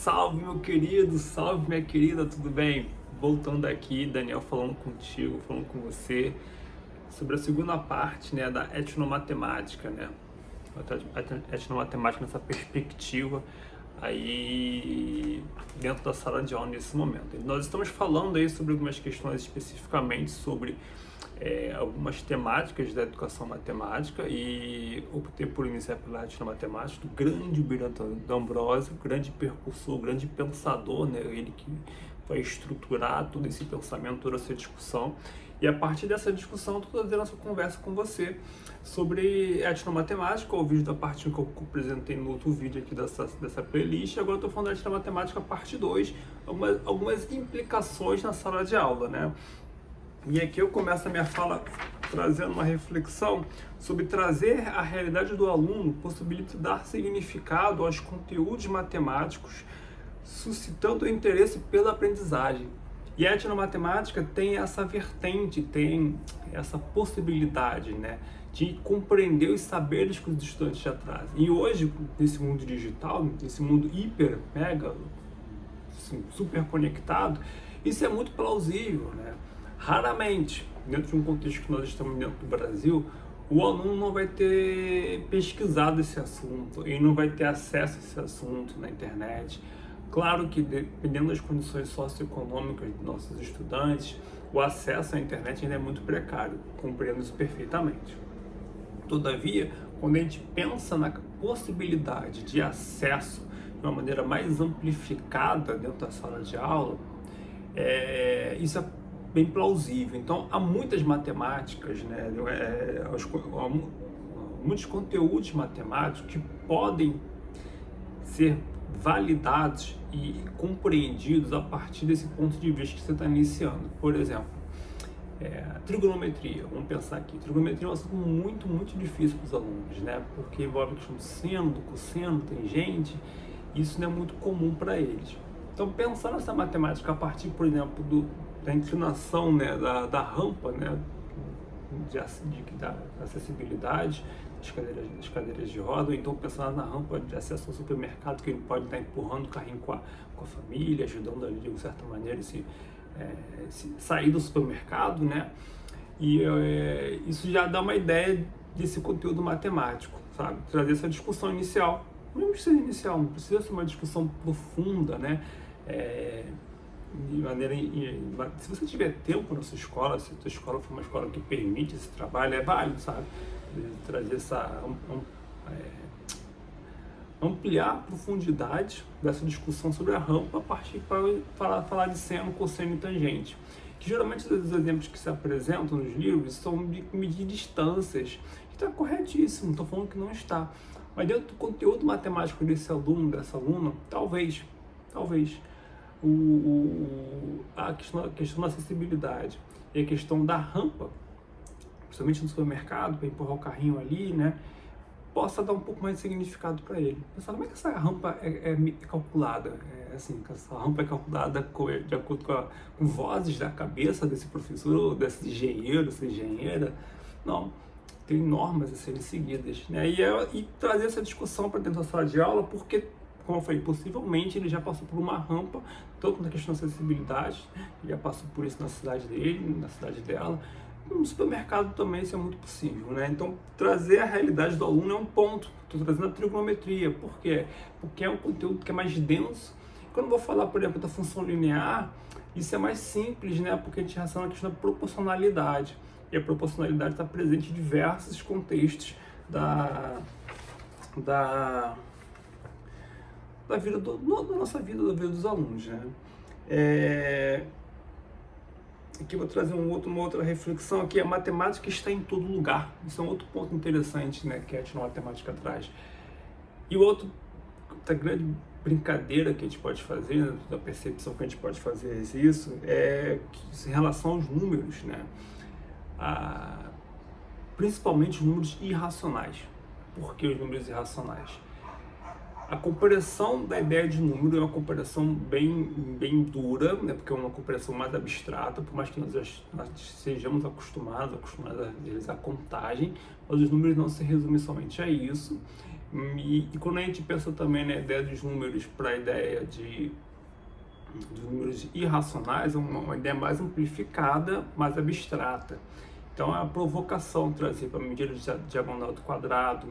Salve, meu querido, salve, minha querida, tudo bem? Voltando aqui, Daniel falando contigo, falando com você sobre a segunda parte, né, da etnomatemática, né? A etnomatemática nessa perspectiva aí dentro da sala de aula nesse momento. Nós estamos falando aí sobre algumas questões especificamente sobre algumas temáticas da educação matemática e optei por iniciar pela etnomatemática do grande Brilhante D'Ambrosio, grande percursor, grande pensador, né? Ele que vai estruturar todo esse pensamento, toda essa discussão. E a partir dessa discussão, estou fazendo essa conversa com você sobre etnomatemática, o vídeo da parte 1 que eu apresentei no outro vídeo aqui dessa playlist. Agora estou falando da etnomatemática parte 2, algumas implicações na sala de aula, né? E aqui eu começo a minha fala trazendo uma reflexão sobre trazer a realidade do aluno, possibilita dar significado aos conteúdos matemáticos, suscitando o interesse pela aprendizagem. E a etnomatemática tem essa vertente, tem essa possibilidade, né, de compreender os saberes que os estudantes já trazem. E hoje, nesse mundo digital, nesse mundo hiper, mega, assim, super conectado, isso é muito plausível, né? Raramente, dentro de um contexto que nós estamos dentro do Brasil, o aluno não vai ter pesquisado esse assunto, ele não vai ter acesso a esse assunto na internet. Claro que, dependendo das condições socioeconômicas dos nossos estudantes, o acesso à internet ainda é muito precário, compreendo isso perfeitamente. Todavia, quando a gente pensa na possibilidade de acesso de uma maneira mais amplificada dentro da sala de aula, isso é bem plausível. Então, há muitas matemáticas, né, muitos conteúdos matemáticos que podem ser validados e compreendidos a partir desse ponto de vista que você está iniciando. Por exemplo, trigonometria, vamos pensar aqui. Trigonometria é um assunto muito, muito difícil para os alunos, né? Porque envolve a questão do seno, do cosseno, tangente, isso não é muito comum para eles. Então, pensar nessa matemática a partir, por exemplo, da inclinação, né, da rampa, né, da acessibilidade das cadeiras de roda, ou então pensar na rampa de acesso ao supermercado, que ele pode estar empurrando o carrinho com a família, ajudando ali de certa maneira se sair do supermercado, né? E isso já dá uma ideia desse conteúdo matemático, sabe? Trazer essa discussão inicial, não precisa inicial, não precisa ser uma discussão profunda, né? De maneira, se você tiver tempo na sua escola, se a sua escola for uma escola que permite esse trabalho, é válido, sabe? Trazer ampliar a profundidade dessa discussão sobre a rampa a partir para falar de seno, cosseno e tangente. Que geralmente os exemplos que se apresentam nos livros são de medir distâncias, que está corretíssimo, não estou falando que não está. Mas dentro do conteúdo matemático desse aluno, dessa aluna, talvez, a questão da acessibilidade e a questão da rampa, principalmente no supermercado, para empurrar o carrinho ali, né, possa dar um pouco mais de significado para ele. Pensar, como é que essa rampa é calculada? Essa rampa é calculada de acordo com vozes da cabeça desse professor, desse engenheiro, dessa engenheira? Não, tem normas a serem seguidas, né? E trazer essa discussão para dentro da sala de aula, porque, como eu falei, possivelmente ele já passou por uma rampa, tanto na questão da acessibilidade, ele já passou por isso na cidade dele, na cidade dela. No supermercado também isso é muito possível, né? Então, trazer a realidade do aluno é um ponto. Estou trazendo a trigonometria. Por quê? Porque é um conteúdo que é mais denso. Quando eu vou falar, por exemplo, da função linear, isso é mais simples, né? Porque a gente relaciona a questão da proporcionalidade. E a proporcionalidade está presente em diversos contextos da vida da nossa vida, da vida dos alunos, né? Aqui eu vou trazer uma outra reflexão aqui. A matemática está em todo lugar. Isso é um outro ponto interessante, né, que a etnomatemática traz. E outra grande brincadeira que a gente pode fazer, né, da percepção que a gente pode fazer isso, é em relação aos números, né? Principalmente os números irracionais. Por que os números irracionais? A compreensão da ideia de número é uma compreensão bem dura, né, porque é uma compreensão mais abstrata, por mais que nós sejamos acostumados a realizar contagem, mas os números não se resumem somente a isso. E quando a gente pensa também na ideia dos números para a ideia dos números irracionais, é uma ideia mais amplificada, mais abstrata. Então é a provocação trazer para a medida de diagonal do quadrado,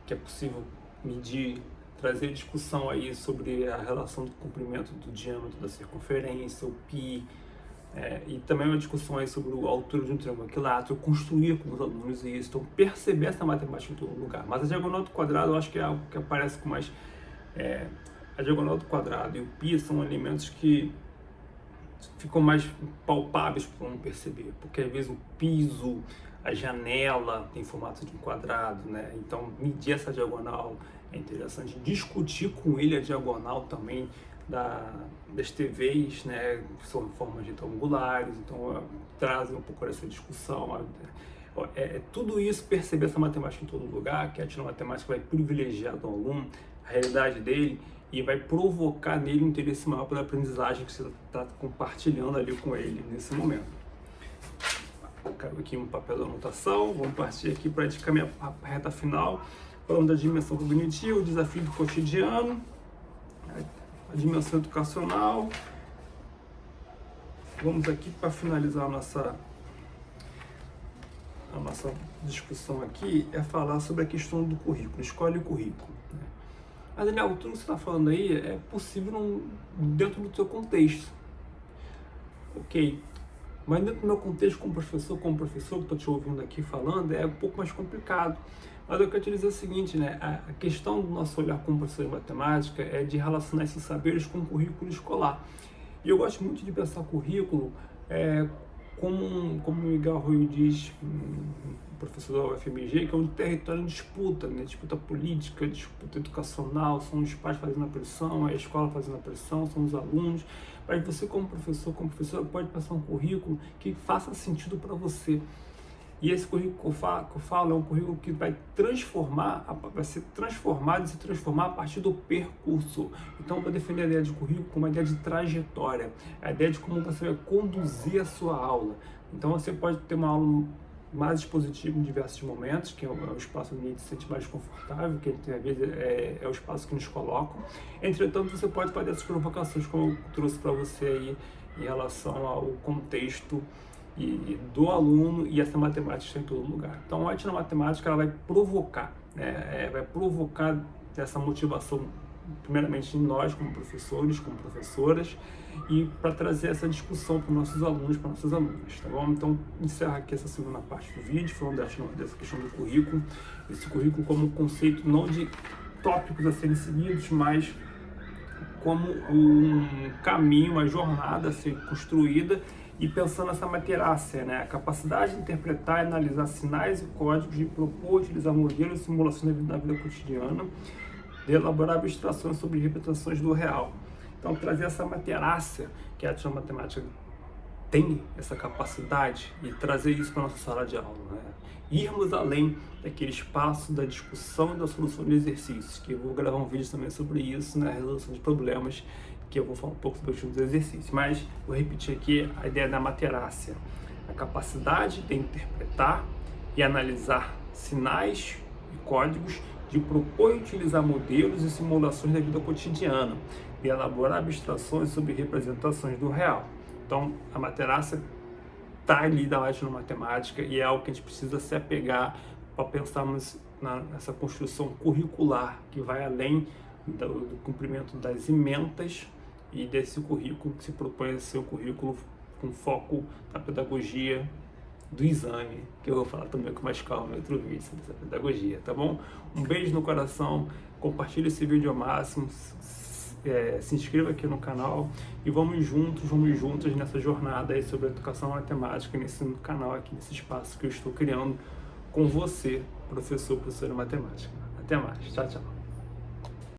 que é possível medir, trazer discussão aí sobre a relação do comprimento do diâmetro da circunferência, o π, e também uma discussão aí sobre a altura de um triângulo equilátero, construir com os alunos isso, então perceber essa matemática em todo lugar. Mas a diagonal do quadrado eu acho que é algo que aparece com mais... a diagonal do quadrado e o π são elementos que ficam mais palpáveis para não perceber, porque às vezes o piso, a janela tem formato de um quadrado, né? Então medir essa diagonal é interessante, discutir com ele a diagonal também das TVs, né, que são formas retangulares, então trazem um pouco essa discussão. Tudo isso, perceber essa matemática em todo lugar, que a etnomatemática vai privilegiar do aluno, a realidade dele, e vai provocar nele um interesse maior pela aprendizagem que você está compartilhando ali com ele nesse momento. Caiu aqui um papel da anotação, vamos partir aqui para a minha reta final, falando da dimensão cognitiva, o desafio do cotidiano, a dimensão educacional. Vamos aqui para finalizar a nossa discussão aqui, é falar sobre a questão do currículo, escolhe o currículo. Mas, Daniel, tudo que você está falando aí é possível dentro do seu contexto. Ok, mas dentro do meu contexto como professor que estou te ouvindo aqui falando, é um pouco mais complicado. Mas eu quero te dizer o seguinte, né? A questão do nosso olhar como professor de matemática é de relacionar esses saberes com o currículo escolar. E eu gosto muito de pensar o currículo como o Miguel Arroyo diz, professor da UFMG, que é um território de disputa, né? Disputa política, disputa educacional, são os pais fazendo a pressão, a escola fazendo a pressão, são os alunos. Mas você como professora pode pensar um currículo que faça sentido para você. E esse currículo que eu falo é um currículo que vai ser transformado e se transformar a partir do percurso. Então, eu vou defender a ideia de currículo como uma ideia de trajetória, a ideia de como você vai conduzir a sua aula. Então, você pode ter uma aula mais expositiva em diversos momentos, que é o espaço onde a gente se sente mais confortável, que às vezes é o espaço que nos colocam. Entretanto, você pode fazer essas provocações, como eu trouxe para você aí, em relação ao contexto e do aluno, e essa matemática está em todo lugar. Então a etnomatemática ela vai provocar, né? Vai provocar essa motivação primeiramente em nós como professores, como professoras, e para trazer essa discussão para os nossos alunos, para nossas alunas, tá bom? Então encerra aqui essa segunda parte do vídeo, falando dessa questão do currículo, esse currículo como um conceito não de tópicos a serem seguidos, mas como um caminho, uma jornada a ser construída, e pensando nessa materácia, né? A capacidade de interpretar e analisar sinais e códigos, de propor, utilizar modelos e simulações da vida cotidiana, de elaborar abstrações sobre representações do real. Então, trazer essa materácia, que a etnomatemática tem essa capacidade, e trazer isso para a nossa sala de aula, né? Irmos além daquele espaço da discussão e da solução de exercícios, que eu vou gravar um vídeo também sobre isso, né? Resolução de problemas, que eu vou falar um pouco sobre os exercícios, mas vou repetir aqui a ideia da materácia, a capacidade de interpretar e analisar sinais e códigos, de propor e utilizar modelos e simulações da vida cotidiana, de elaborar abstrações sobre representações do real. Então, a materácia está ali da etnomatemática e é algo que a gente precisa se apegar para pensarmos nessa construção curricular que vai além do cumprimento das ementas e desse currículo que se propõe a ser um currículo com foco na pedagogia do exame, que eu vou falar também com mais calma em outro vídeo sobre essa pedagogia, tá bom? Um beijo no coração, compartilhe esse vídeo ao máximo, se inscreva aqui no canal e vamos juntos nessa jornada aí sobre a educação matemática, nesse canal aqui, nesse espaço que eu estou criando com você, professora de matemática. Até mais, tchau, tchau.